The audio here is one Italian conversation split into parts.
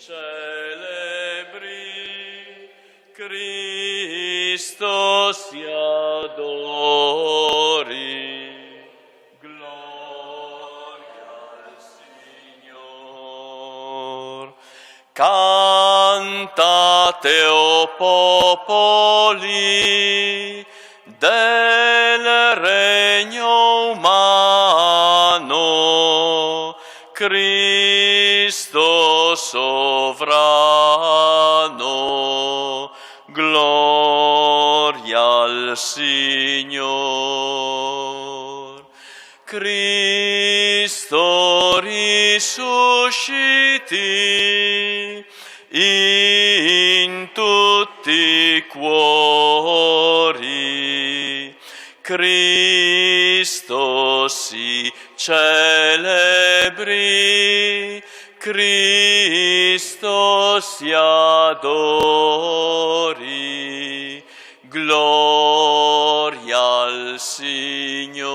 celebri, Cristo si adori, gloria al Signor. Cantate, o popoli, del regno umano, Cristo sovrano, gloria al Signor. Cristo risusciti in tutti i cuori, Cristo si celebri, Cristo si adori, gloria al Signor.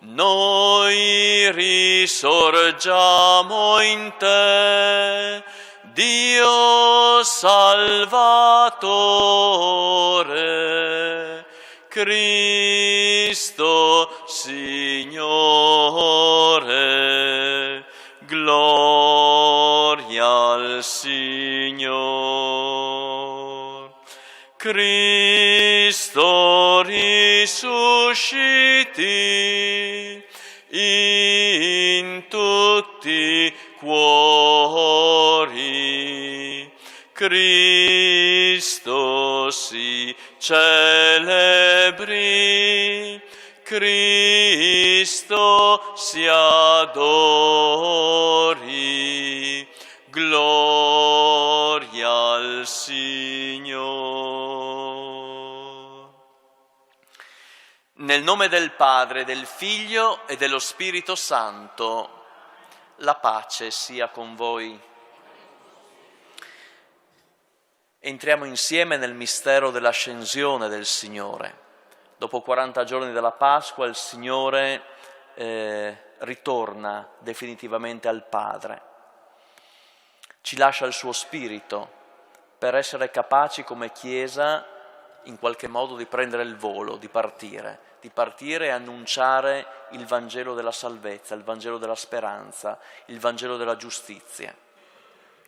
Noi risorgiamo in te, Dio Salvatore, Cristo Signore, gloria al Signor. Cristo risusciti in tutti i cuori, Cristo si celebri, Cristo si adori, gloria al Signor. Nel nome del Padre, del Figlio e dello Spirito Santo, la pace sia con voi. Entriamo insieme nel mistero dell'ascensione del Signore. Dopo 40 giorni dalla Pasqua il Signore ritorna definitivamente al Padre. Ci lascia il suo Spirito per essere capaci come Chiesa in qualche modo di prendere il volo, di partire e annunciare il Vangelo della salvezza, il Vangelo della speranza, il Vangelo della giustizia.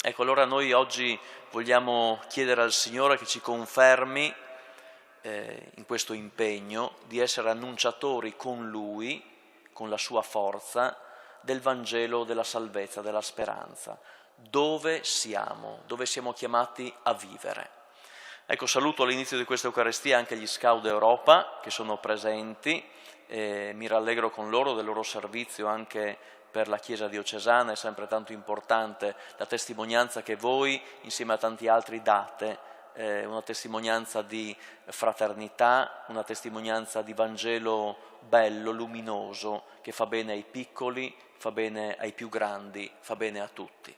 Ecco, allora noi oggi vogliamo chiedere al Signore che ci confermi in questo impegno di essere annunciatori con Lui, con la sua forza, del Vangelo della salvezza, della speranza. Dove siamo chiamati a vivere. Ecco, saluto all'inizio di questa Eucaristia anche gli Scout d'Europa che sono presenti, mi rallegro con loro del loro servizio anche per la Chiesa diocesana, è sempre tanto importante la testimonianza che voi insieme a tanti altri date, una testimonianza di fraternità, una testimonianza di Vangelo bello, luminoso, che fa bene ai piccoli, fa bene ai più grandi, fa bene a tutti.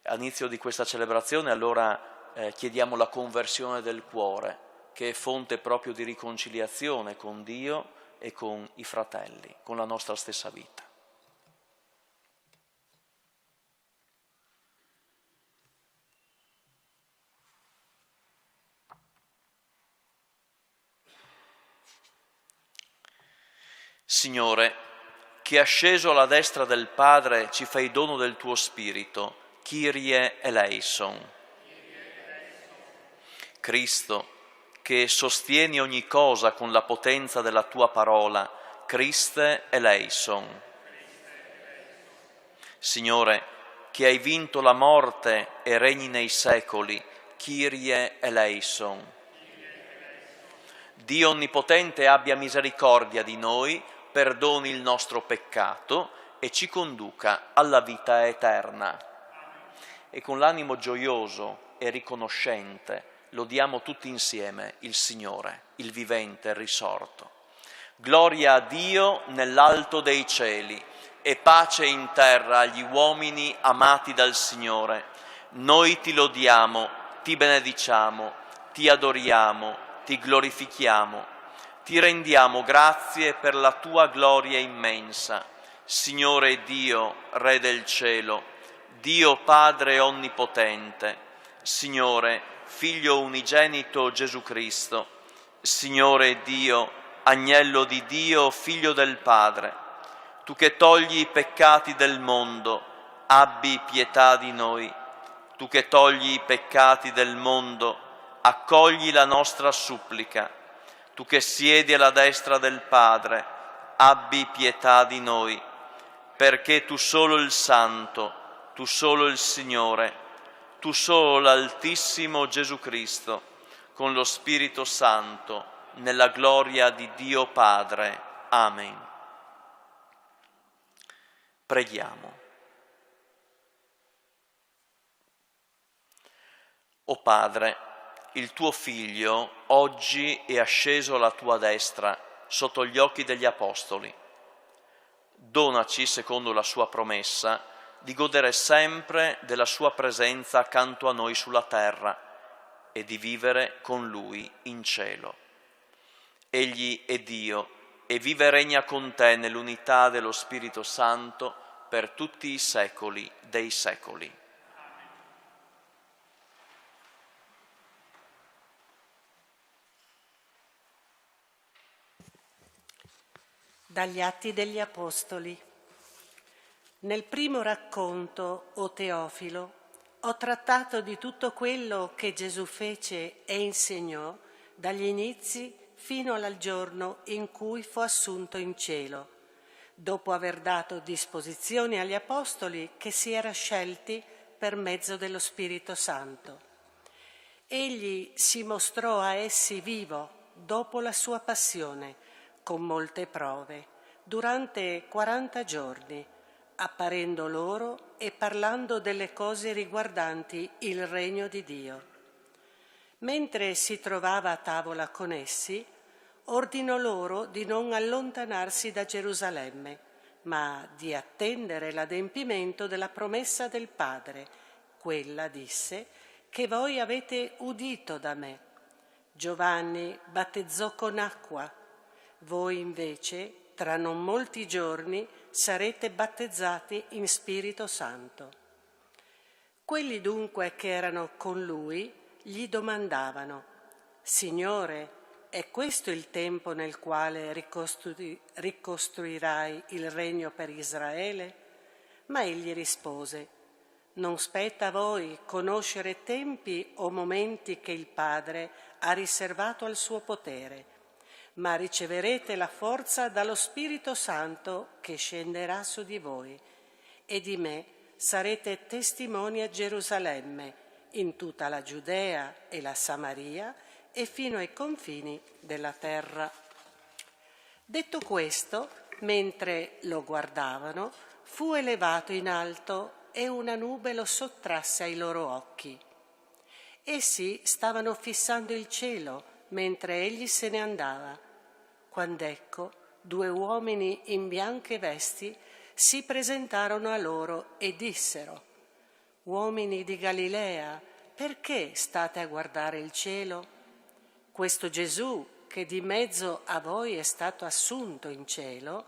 All'inizio di questa celebrazione allora chiediamo la conversione del cuore, che è fonte proprio di riconciliazione con Dio e con i fratelli, con la nostra stessa vita. Signore, che asceso alla destra del Padre ci fai dono del tuo Spirito, Kyrie eleison. Cristo, che sostieni ogni cosa con la potenza della tua parola, Christe eleison. Signore, che hai vinto la morte e regni nei secoli, Kyrie eleison. Dio Onnipotente abbia misericordia di noi, perdoni il nostro peccato e ci conduca alla vita eterna. E con l'animo gioioso e riconoscente lodiamo tutti insieme il Signore, il vivente, il risorto. Gloria a Dio nell'alto dei cieli e pace in terra agli uomini amati dal Signore. Noi ti lodiamo, ti benediciamo, ti adoriamo, ti glorifichiamo. Ti rendiamo grazie per la tua gloria immensa. Signore Dio, Re del cielo, Dio Padre Onnipotente, Signore, Figlio unigenito Gesù Cristo, Signore Dio, Agnello di Dio, Figlio del Padre, Tu che togli i peccati del mondo, abbi pietà di noi. Tu che togli i peccati del mondo, accogli la nostra supplica. Tu che siedi alla destra del Padre, abbi pietà di noi, perché Tu solo il Santo, Tu solo il Signore, Tu solo l'Altissimo Gesù Cristo, con lo Spirito Santo, nella gloria di Dio Padre. Amen. Preghiamo. O Padre, il Tuo Figlio oggi è asceso alla Tua destra, sotto gli occhi degli Apostoli. Donaci, secondo la Sua promessa, di godere sempre della Sua presenza accanto a noi sulla terra e di vivere con Lui in cielo. Egli è Dio e vive e regna con Te nell'unità dello Spirito Santo per tutti i secoli dei secoli. Dagli Atti degli Apostoli. Nel primo racconto, o Teofilo, ho trattato di tutto quello che Gesù fece e insegnò dagli inizi fino al giorno in cui fu assunto in cielo, dopo aver dato disposizioni agli Apostoli che si era scelti per mezzo dello Spirito Santo. Egli si mostrò a essi vivo dopo la sua passione, con molte prove, durante 40 giorni, apparendo loro e parlando delle cose riguardanti il regno di Dio. Mentre si trovava a tavola con essi, ordinò loro di non allontanarsi da Gerusalemme, ma di attendere l'adempimento della promessa del Padre, quella, disse, che voi avete udito da me. Giovanni battezzò con acqua, voi invece, tra non molti giorni, sarete battezzati in Spirito Santo. Quelli dunque che erano con lui gli domandavano: Signore, è questo il tempo nel quale ricostruirai il regno per Israele? Ma egli rispose: Non spetta a voi conoscere tempi o momenti che il Padre ha riservato al suo potere, ma riceverete la forza dallo Spirito Santo che scenderà su di voi, e di me sarete testimoni a Gerusalemme, in tutta la Giudea e la Samaria e fino ai confini della terra. Detto questo, mentre lo guardavano, fu elevato in alto e una nube lo sottrasse ai loro occhi. Essi stavano fissando il cielo mentre egli se ne andava, quando ecco 2 uomini in bianche vesti si presentarono a loro e dissero: Uomini di Galilea, perché state a guardare il cielo? Questo Gesù, che di mezzo a voi è stato assunto in cielo,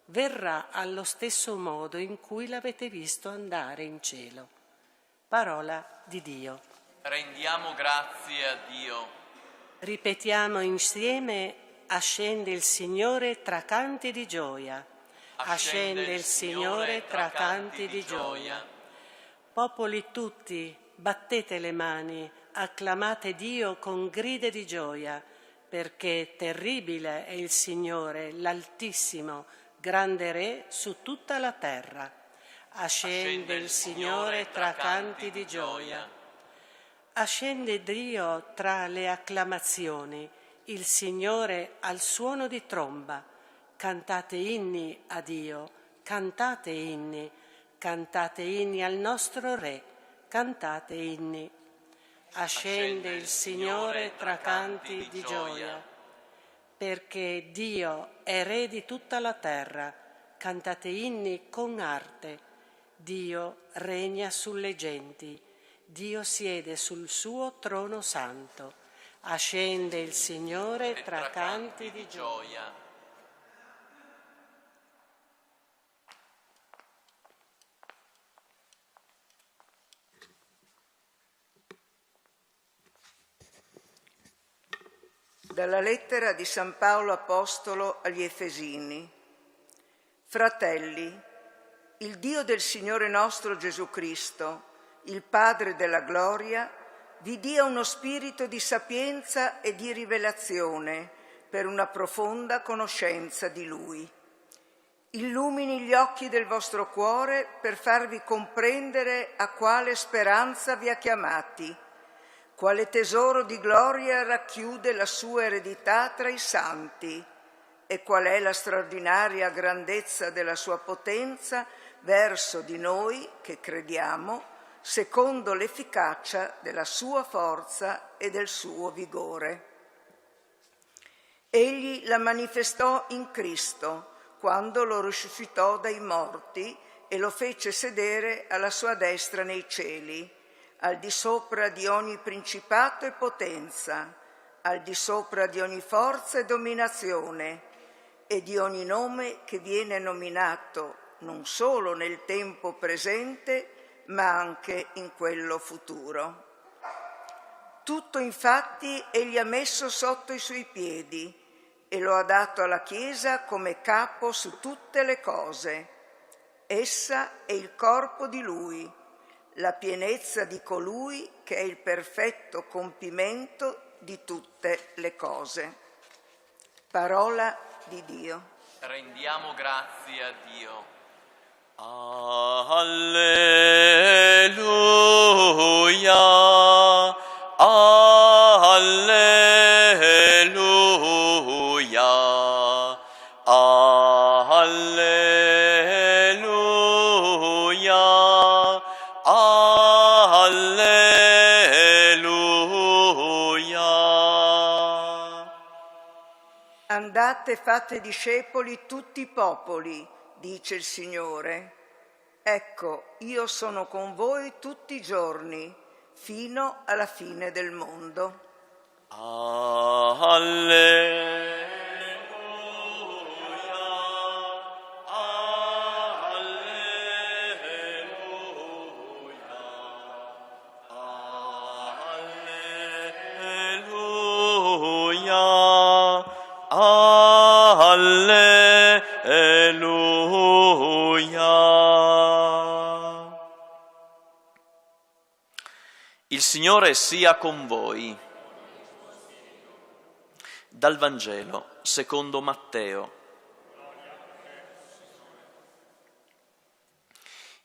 verrà allo stesso modo in cui l'avete visto andare in cielo. Parola di Dio. Rendiamo grazie a Dio. Ripetiamo insieme: Ascende il Signore tra canti di gioia. Ascende il Signore tra canti di gioia. Popoli tutti, battete le mani, acclamate Dio con grida di gioia, perché terribile è il Signore, l'Altissimo, grande Re su tutta la terra. Ascende il Signore tra canti di gioia. Ascende Dio tra le acclamazioni, il Signore al suono di tromba. Cantate inni a Dio, cantate inni al nostro Re, cantate inni. Ascende il Signore tra canti di gioia, perché Dio è Re di tutta la terra, cantate inni con arte. Dio regna sulle genti, Dio siede sul suo trono santo. Ascende il Signore tra canti di gioia. Dalla lettera di San Paolo Apostolo agli Efesini. Fratelli, il Dio del Signore nostro Gesù Cristo, il Padre della gloria, vi dia uno spirito di sapienza e di rivelazione per una profonda conoscenza di Lui. Illumini gli occhi del vostro cuore per farvi comprendere a quale speranza vi ha chiamati, quale tesoro di gloria racchiude la sua eredità tra i santi e qual è la straordinaria grandezza della sua potenza verso di noi che crediamo, secondo l'efficacia della sua forza e del suo vigore. Egli la manifestò in Cristo, quando lo risuscitò dai morti e lo fece sedere alla sua destra nei cieli, al di sopra di ogni principato e potenza, al di sopra di ogni forza e dominazione e di ogni nome che viene nominato non solo nel tempo presente, ma anche in quello futuro. Tutto infatti egli ha messo sotto i suoi piedi e lo ha dato alla Chiesa come capo su tutte le cose. Essa è il corpo di Lui, la pienezza di colui che è il perfetto compimento di tutte le cose. Parola di Dio. Rendiamo grazie a Dio. Alleluia, alleluia, alleluia, alleluia. Andate e fate discepoli tutti i popoli, dice il Signore. Ecco, io sono con voi tutti i giorni, fino alla fine del mondo. Alleluia, alleluia, alleluia. Il Signore sia con voi. Dal Vangelo secondo Matteo.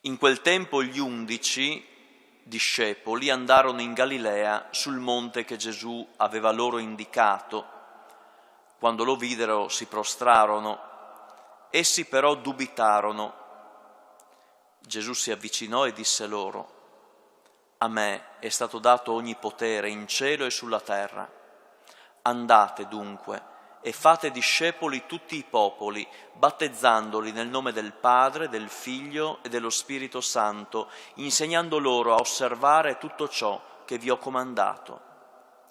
In quel tempo gli 11 discepoli andarono in Galilea sul monte che Gesù aveva loro indicato. Quando lo videro si prostrarono. Essi però dubitarono. Gesù si avvicinò e disse loro: a me è stato dato ogni potere in cielo e sulla terra. Andate dunque e fate discepoli tutti i popoli, battezzandoli nel nome del Padre, del Figlio e dello Spirito Santo, insegnando loro a osservare tutto ciò che vi ho comandato.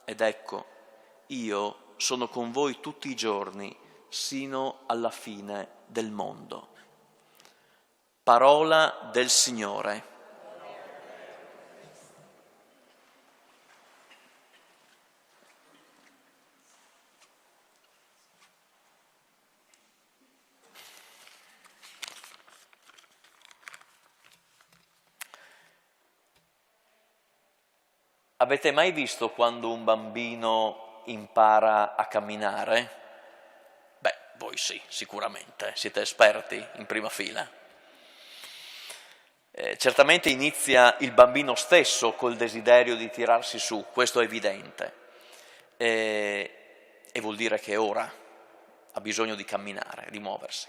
Ed ecco, io sono con voi tutti i giorni, sino alla fine del mondo. Parola del Signore. Avete mai visto quando un bambino impara a camminare? Beh, voi sì, sicuramente, siete esperti in prima fila. Certamente inizia il bambino stesso col desiderio di tirarsi su, questo è evidente. E vuol dire che ora ha bisogno di camminare, di muoversi.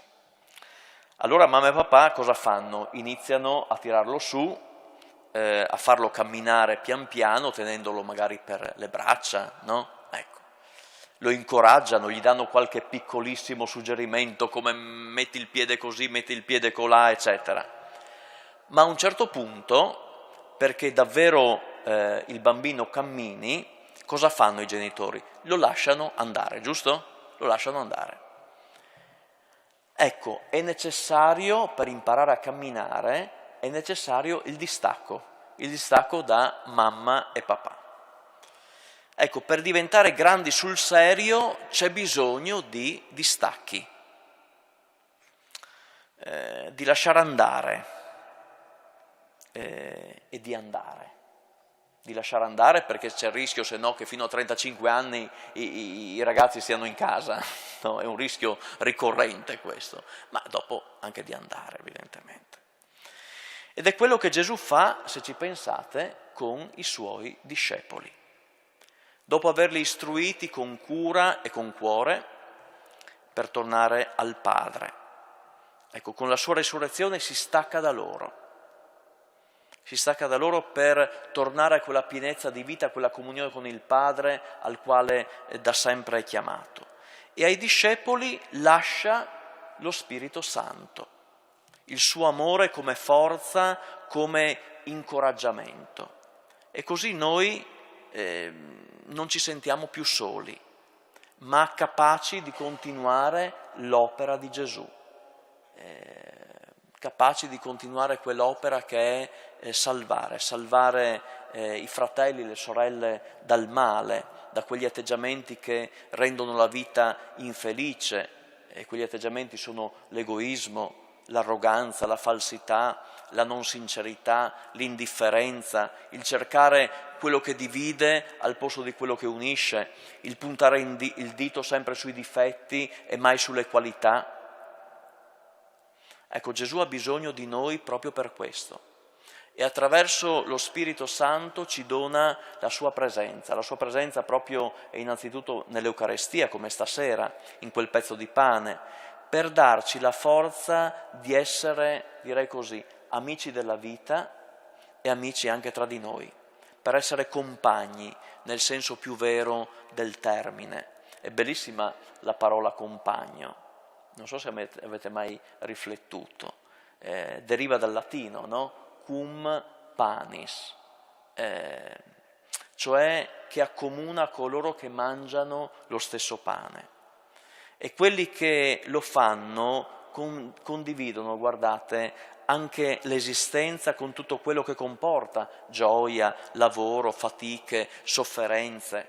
Allora mamma e papà cosa fanno? Iniziano a tirarlo su, a farlo camminare pian piano, tenendolo magari per le braccia, no? Ecco. Lo incoraggiano, gli danno qualche piccolissimo suggerimento come metti il piede così, metti il piede colà, eccetera. Ma a un certo punto, perché davvero il bambino cammini, cosa fanno i genitori? Lo lasciano andare, giusto? Lo lasciano andare. Ecco, è necessario, per imparare a camminare, è necessario il distacco da mamma e papà. Ecco, per diventare grandi sul serio c'è bisogno di distacchi, di lasciare andare e di andare. Di lasciare andare perché c'è il rischio, se no, che fino a 35 anni i ragazzi stiano in casa, no? È un rischio ricorrente questo, ma dopo anche di andare, evidentemente. Ed è quello che Gesù fa, se ci pensate, con i suoi discepoli. Dopo averli istruiti con cura e con cuore per tornare al Padre. Ecco, con la sua resurrezione si stacca da loro. Si stacca da loro per tornare a quella pienezza di vita, a quella comunione con il Padre al quale da sempre è chiamato. E ai discepoli lascia lo Spirito Santo, il suo amore come forza, come incoraggiamento. E così noi non ci sentiamo più soli, ma capaci di continuare l'opera di Gesù, capaci di continuare quell'opera che è salvare i fratelli, le sorelle dal male, da quegli atteggiamenti che rendono la vita infelice, e quegli atteggiamenti sono l'egoismo, l'arroganza, la falsità, la non sincerità, l'indifferenza, il cercare quello che divide al posto di quello che unisce, il puntare il dito sempre sui difetti e mai sulle qualità. Ecco, Gesù ha bisogno di noi proprio per questo e attraverso lo Spirito Santo ci dona la sua presenza proprio e innanzitutto nell'Eucarestia, come stasera, in quel pezzo di pane, per darci la forza di essere, direi così, amici della vita e amici anche tra di noi, per essere compagni nel senso più vero del termine. È bellissima la parola compagno. Non so se avete mai riflettuto, deriva dal latino, no? Cum panis, cioè che accomuna coloro che mangiano lo stesso pane. E quelli che lo fanno condividono, guardate, anche l'esistenza con tutto quello che comporta, gioia, lavoro, fatiche, sofferenze.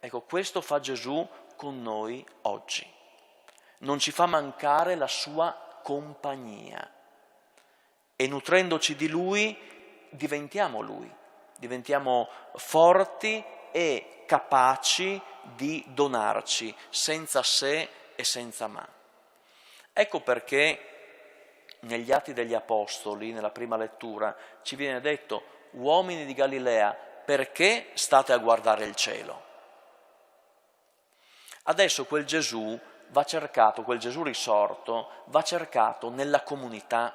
Ecco, questo fa Gesù con noi oggi. Non ci fa mancare la sua compagnia e nutrendoci di Lui diventiamo Lui, diventiamo forti e capaci di donarci senza se e senza ma. Ecco perché negli Atti degli Apostoli, nella prima lettura, ci viene detto: uomini di Galilea, perché state a guardare il cielo? Adesso quel Gesù va cercato, quel Gesù risorto, va cercato nella comunità,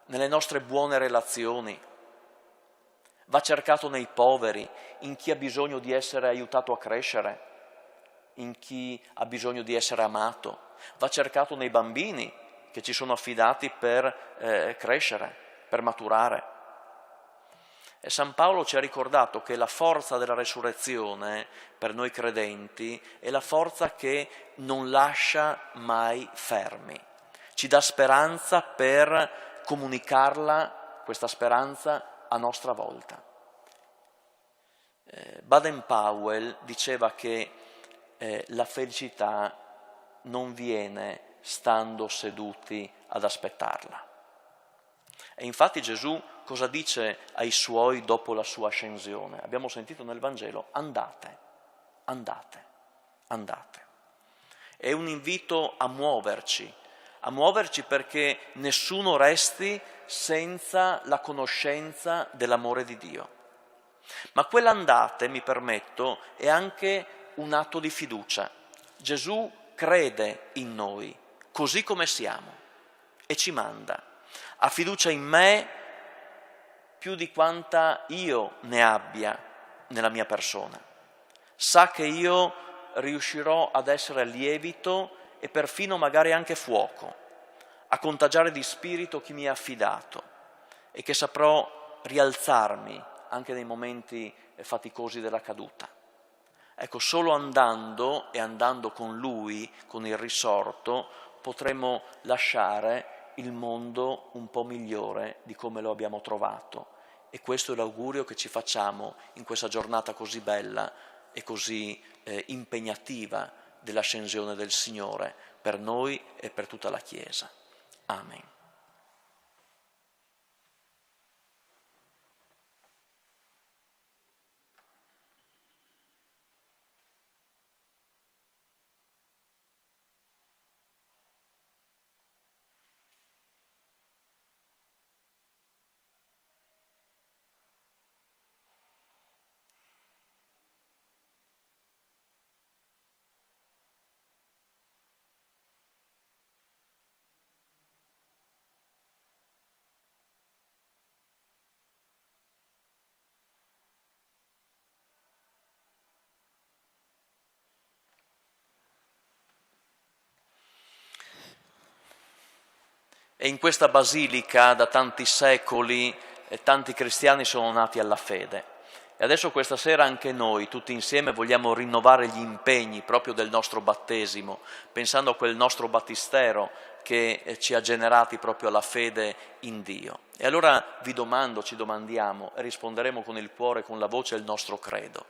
nelle nostre buone relazioni, va cercato nei poveri, in chi ha bisogno di essere aiutato a crescere, in chi ha bisogno di essere amato, va cercato nei bambini che ci sono affidati per crescere, per maturare. E San Paolo ci ha ricordato che la forza della resurrezione per noi credenti è la forza che non lascia mai fermi. Ci dà speranza per comunicarla, questa speranza, a nostra volta. Baden-Powell diceva che la felicità non viene stando seduti ad aspettarla. E infatti Gesù cosa dice ai suoi dopo la sua ascensione? Abbiamo sentito nel Vangelo: andate, andate, andate. È un invito a muoverci perché nessuno resti senza la conoscenza dell'amore di Dio. Ma quell'andate, mi permetto, è anche un atto di fiducia. Gesù crede in noi, così come siamo, e ci manda. Ha fiducia in me più di quanta io ne abbia nella mia persona. Sa che io riuscirò ad essere lievito e perfino magari anche fuoco, a contagiare di spirito chi mi ha affidato e che saprò rialzarmi anche nei momenti faticosi della caduta. Ecco, solo andando e andando con Lui, con il risorto, potremo lasciare il mondo un po' migliore di come lo abbiamo trovato. E questo è l'augurio che ci facciamo in questa giornata così bella e così impegnativa dell'ascensione del Signore per noi e per tutta la Chiesa. Amen. E in questa basilica da tanti secoli tanti cristiani sono nati alla fede. E adesso questa sera anche noi, tutti insieme, vogliamo rinnovare gli impegni proprio del nostro battesimo, pensando a quel nostro battistero che ci ha generati proprio alla fede in Dio. E allora vi domando, ci domandiamo, e risponderemo con il cuore, con la voce, il nostro credo.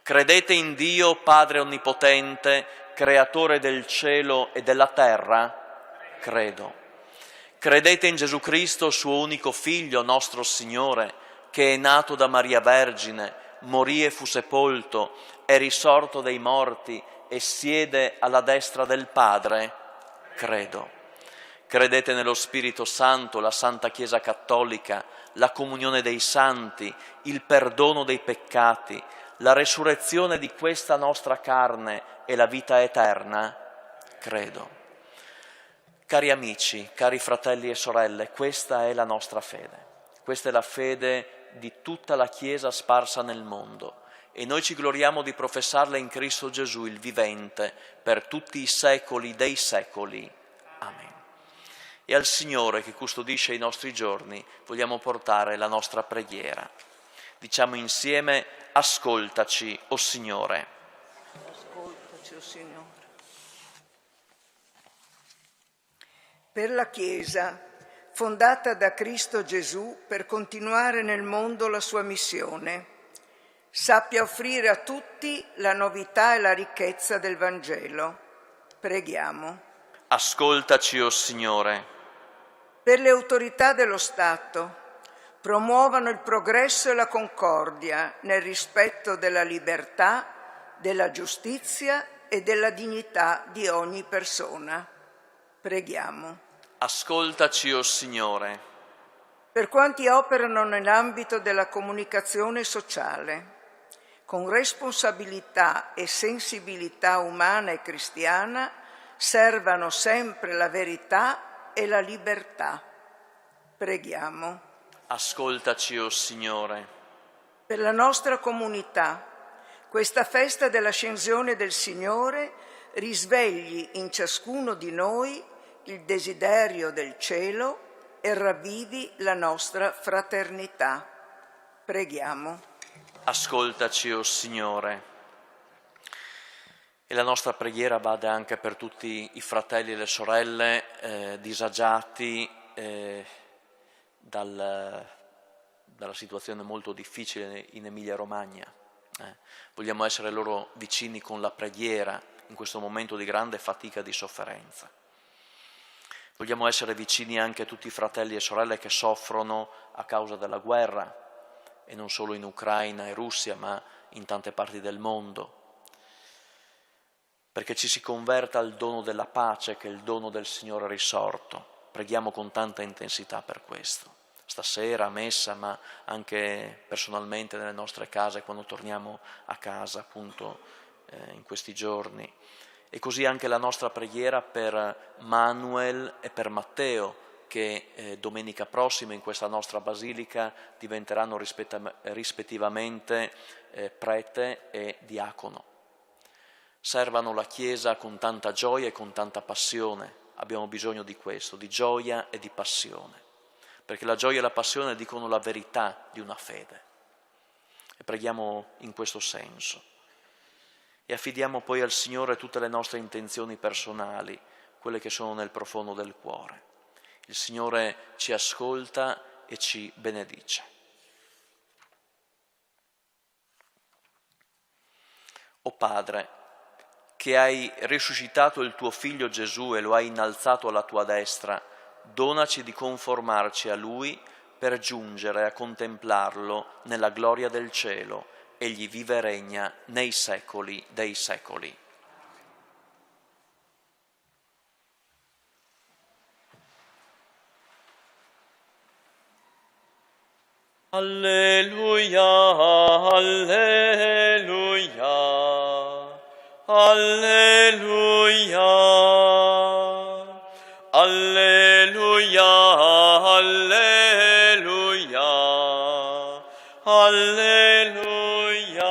Credete in Dio, Padre Onnipotente, Creatore del cielo e della terra? Credo. Credete in Gesù Cristo, suo unico Figlio, nostro Signore, che è nato da Maria Vergine, morì e fu sepolto, è risorto dai morti e siede alla destra del Padre? Credo. Credete nello Spirito Santo, la Santa Chiesa Cattolica, la comunione dei santi, il perdono dei peccati, la resurrezione di questa nostra carne e la vita eterna? Credo. Cari amici, cari fratelli e sorelle, questa è la nostra fede. Questa è la fede di tutta la Chiesa sparsa nel mondo e noi ci gloriamo di professarla in Cristo Gesù, il vivente, per tutti i secoli dei secoli. Amen. E al Signore che custodisce i nostri giorni vogliamo portare la nostra preghiera. Diciamo insieme: ascoltaci, o Signore. Ascoltaci, o Signore. Per la Chiesa, fondata da Cristo Gesù per continuare nel mondo la sua missione, sappia offrire a tutti la novità e la ricchezza del Vangelo. Preghiamo. Ascoltaci, o Signore. Per le autorità dello Stato, promuovano il progresso e la concordia nel rispetto della libertà, della giustizia e della dignità di ogni persona. Preghiamo. Ascoltaci, o Signore. Per quanti operano nell'ambito della comunicazione sociale, con responsabilità e sensibilità umana e cristiana, servano sempre la verità e la libertà. Preghiamo. Ascoltaci, o Signore. Per la nostra comunità, questa festa dell'ascensione del Signore risvegli in ciascuno di noi il desiderio del cielo e ravvivi la nostra fraternità. Preghiamo. Ascoltaci, o Signore. E la nostra preghiera vada anche per tutti i fratelli e le sorelle disagiati dalla situazione molto difficile in Emilia-Romagna. Vogliamo essere loro vicini con la preghiera in questo momento di grande fatica e di sofferenza. Vogliamo essere vicini anche a tutti i fratelli e sorelle che soffrono a causa della guerra, e non solo in Ucraina e Russia, ma in tante parti del mondo, perché ci si converta al dono della pace, che è il dono del Signore risorto. Preghiamo con tanta intensità per questo, stasera a messa, ma anche personalmente nelle nostre case, quando torniamo a casa appunto in questi giorni. E così anche la nostra preghiera per Manuel e per Matteo, che domenica prossima in questa nostra basilica diventeranno rispettivamente prete e diacono. Servano la Chiesa con tanta gioia e con tanta passione. Abbiamo bisogno di questo, di gioia e di passione, perché la gioia e la passione dicono la verità di una fede. E preghiamo in questo senso. E affidiamo poi al Signore tutte le nostre intenzioni personali, quelle che sono nel profondo del cuore. Il Signore ci ascolta e ci benedice. O Padre, che hai risuscitato il tuo Figlio Gesù e lo hai innalzato alla tua destra, donaci di conformarci a Lui per giungere a contemplarlo nella gloria del cielo. Egli vive e regna nei secoli dei secoli. Alleluia, alleluia, alleluia, alleluia, alleluia, alleluia.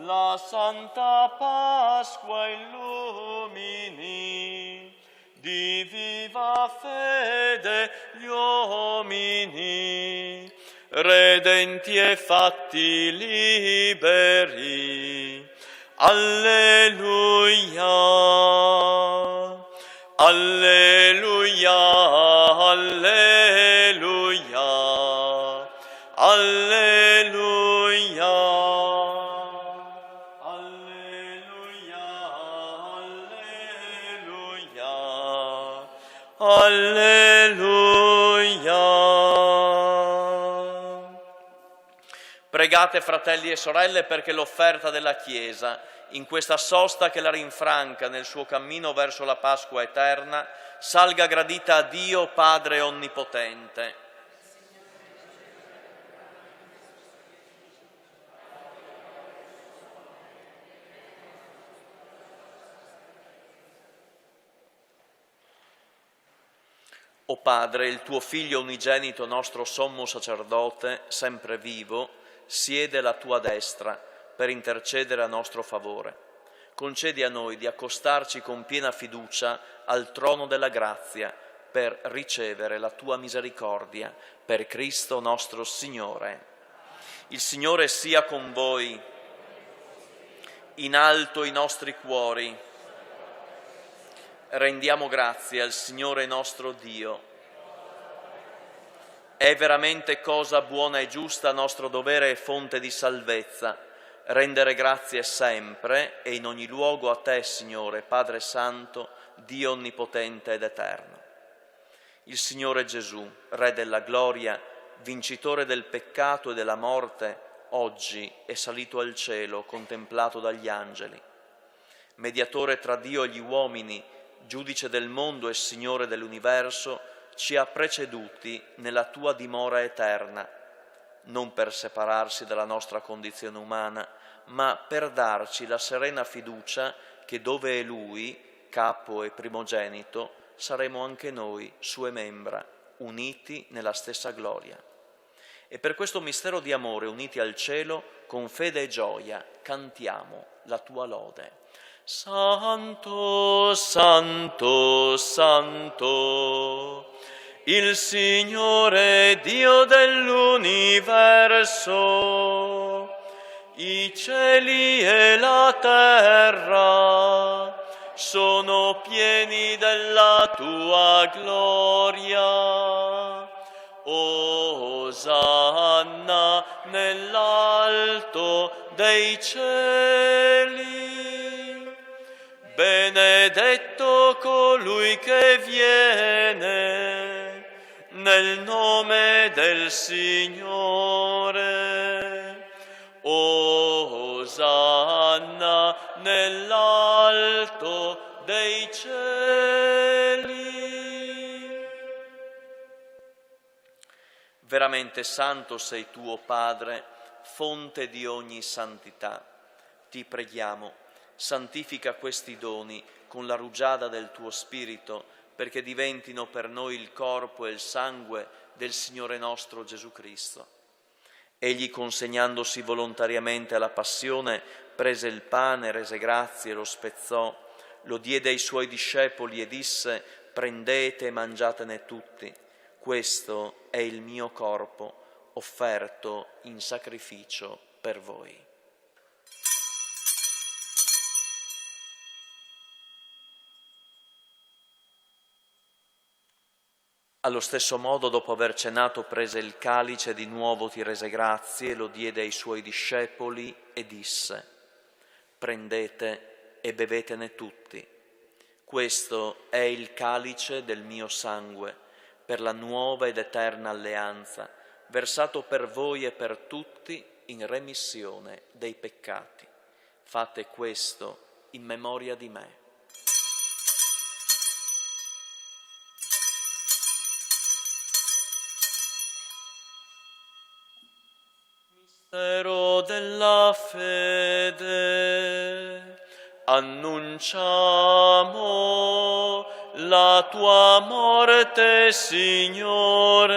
La Santa Pasqua illumini di viva fede gli uomini, redenti e fatti liberi. Alleluia, alleluia, alleluia, alleluia, alleluia, alleluia, alleluia. Pregate, fratelli e sorelle, perché l'offerta della Chiesa, in questa sosta che la rinfranca nel suo cammino verso la Pasqua eterna, salga gradita a Dio Padre Onnipotente. O Padre, il tuo Figlio unigenito, nostro sommo sacerdote, sempre vivo, siede alla tua destra per intercedere a nostro favore. Concedi a noi di accostarci con piena fiducia al trono della grazia per ricevere la tua misericordia, per Cristo nostro Signore. Il Signore sia con voi. In alto i nostri cuori. Rendiamo grazie al Signore nostro Dio. È veramente cosa buona e giusta, nostro dovere e fonte di salvezza, rendere grazie sempre e in ogni luogo a Te, Signore, Padre Santo, Dio Onnipotente ed Eterno. Il Signore Gesù, Re della gloria, vincitore del peccato e della morte, oggi è salito al cielo, contemplato dagli angeli. Mediatore tra Dio e gli uomini, giudice del mondo e Signore dell'universo, ci ha preceduti nella tua dimora eterna, non per separarsi dalla nostra condizione umana, ma per darci la serena fiducia che dove è Lui, capo e primogenito, saremo anche noi, sue membra, uniti nella stessa gloria. E per questo mistero di amore, uniti al cielo, con fede e gioia, cantiamo la tua lode. Santo, santo, santo, il Signore Dio dell'universo, i cieli e la terra sono pieni della tua gloria. Osanna nell'alto dei cieli. Benedetto colui che viene nel nome del Signore. Osanna nell'alto dei cieli. Veramente santo sei tu, o Padre, fonte di ogni santità. Ti preghiamo, santifica questi doni con la rugiada del tuo Spirito, perché diventino per noi il corpo e il sangue del Signore nostro Gesù Cristo. Egli, consegnandosi volontariamente alla passione, prese il pane, rese grazie, lo spezzò, lo diede ai suoi discepoli e disse: prendete e mangiatene tutti. Questo è il mio corpo, offerto in sacrificio per voi. Allo stesso modo, dopo aver cenato, prese il calice, di nuovo ti rese grazie, lo diede ai suoi discepoli e disse: prendete e bevetene tutti. Questo è il calice del mio sangue, per la nuova ed eterna alleanza, versato per voi e per tutti in remissione dei peccati. Fate questo in memoria di me. Mistero della fede, annunciamo la tua morte, Signore,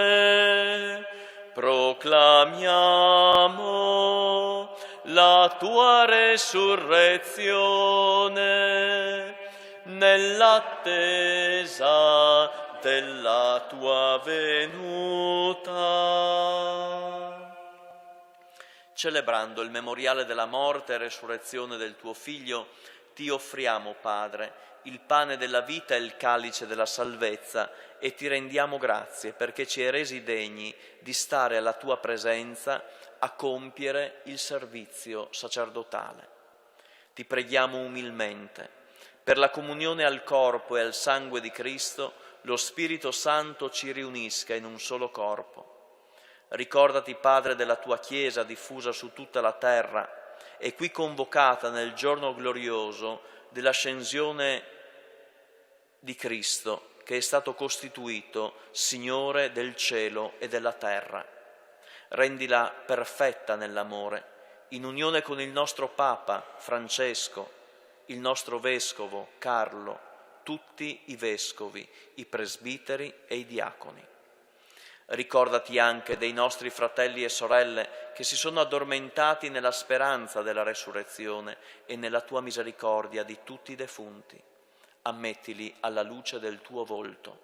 proclamiamo la tua resurrezione nell'attesa della tua venuta. Celebrando il memoriale della morte e resurrezione del tuo Figlio, ti offriamo, Padre, il pane della vita e il calice della salvezza e ti rendiamo grazie perché ci hai resi degni di stare alla tua presenza a compiere il servizio sacerdotale. Ti preghiamo umilmente, per la comunione al corpo e al sangue di Cristo, lo Spirito Santo ci riunisca in un solo corpo. Ricordati, Padre, della tua Chiesa diffusa su tutta la terra e qui convocata nel giorno glorioso dell'ascensione di Cristo, che è stato costituito Signore del cielo e della terra. Rendila perfetta nell'amore, in unione con il nostro Papa Francesco, il nostro Vescovo Carlo, tutti i Vescovi, i presbiteri e i diaconi. Ricordati anche dei nostri fratelli e sorelle che si sono addormentati nella speranza della resurrezione e nella tua misericordia di tutti i defunti. Ammettili alla luce del tuo volto.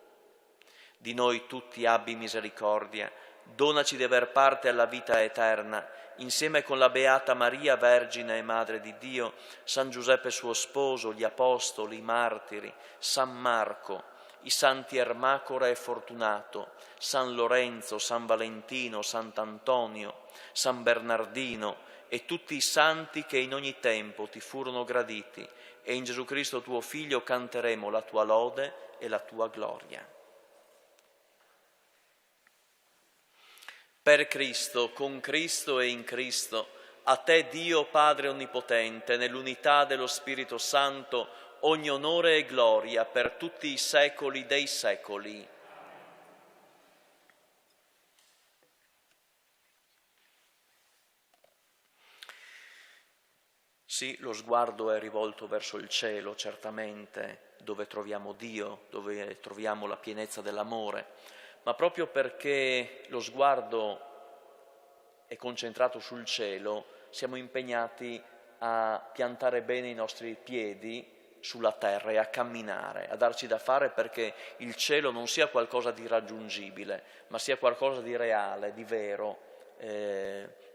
Di noi tutti abbi misericordia, donaci di aver parte alla vita eterna, insieme con la Beata Maria, Vergine e Madre di Dio, San Giuseppe suo sposo, gli Apostoli, i Martiri, San Marco, i santi Ermacora e Fortunato, San Lorenzo, San Valentino, Sant'Antonio, San Bernardino e tutti i santi che in ogni tempo ti furono graditi, e in Gesù Cristo tuo Figlio canteremo la tua lode e la tua gloria. Per Cristo, con Cristo e in Cristo, a te Dio Padre Onnipotente, nell'unità dello Spirito Santo, ogni onore e gloria per tutti i secoli dei secoli. Sì, lo sguardo è rivolto verso il cielo, certamente, dove troviamo Dio, dove troviamo la pienezza dell'amore, ma proprio perché lo sguardo è concentrato sul cielo, siamo impegnati a piantare bene i nostri piedi sulla terra e a camminare, a darci da fare perché il cielo non sia qualcosa di raggiungibile, ma sia qualcosa di reale, di vero,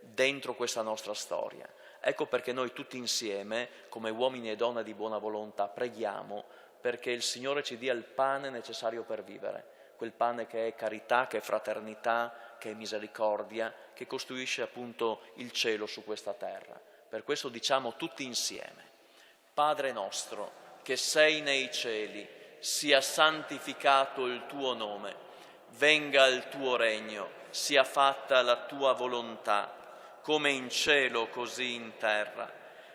dentro questa nostra storia. Ecco perché noi tutti insieme, come uomini e donne di buona volontà, preghiamo perché il Signore ci dia il pane necessario per vivere, quel pane che è carità, che è fraternità, che è misericordia, che costruisce appunto il cielo su questa terra. Per questo diciamo tutti insieme: Padre nostro, che sei nei cieli, sia santificato il tuo nome, venga il tuo regno, sia fatta la tua volontà, come in cielo così in terra.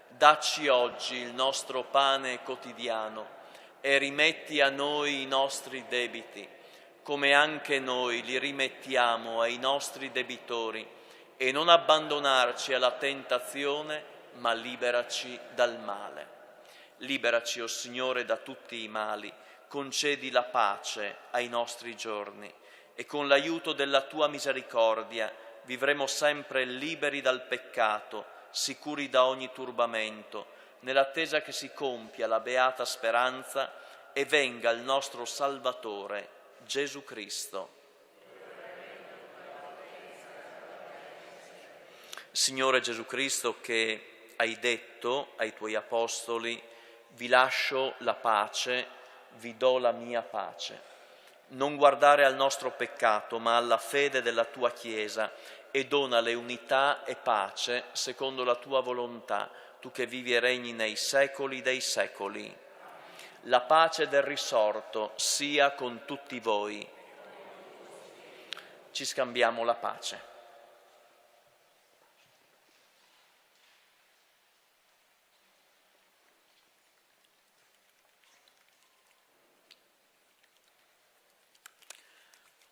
Dacci oggi il nostro pane quotidiano e rimetti a noi i nostri debiti, come anche noi li rimettiamo ai nostri debitori, e non abbandonarci alla tentazione, ma liberaci dal male. Liberaci, o Signore, da tutti i mali, concedi la pace ai nostri giorni e con l'aiuto della tua misericordia vivremo sempre liberi dal peccato, sicuri da ogni turbamento, nell'attesa che si compia la beata speranza e venga il nostro Salvatore, Gesù Cristo. Signore Gesù Cristo, che hai detto ai tuoi apostoli: vi lascio la pace, vi do la mia pace. Non guardare al nostro peccato, ma alla fede della tua Chiesa, e donale unità e pace secondo la tua volontà, tu che vivi e regni nei secoli dei secoli. La pace del risorto sia con tutti voi. Ci scambiamo la pace.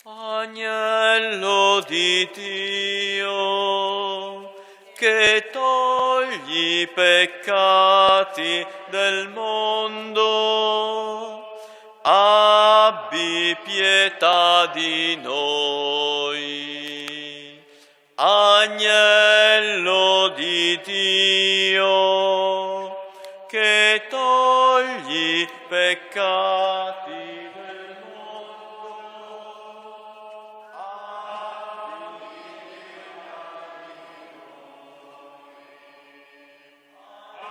Agnello di Dio, che togli i peccati del mondo, abbi pietà di noi. Agnello di Dio, che togli i peccati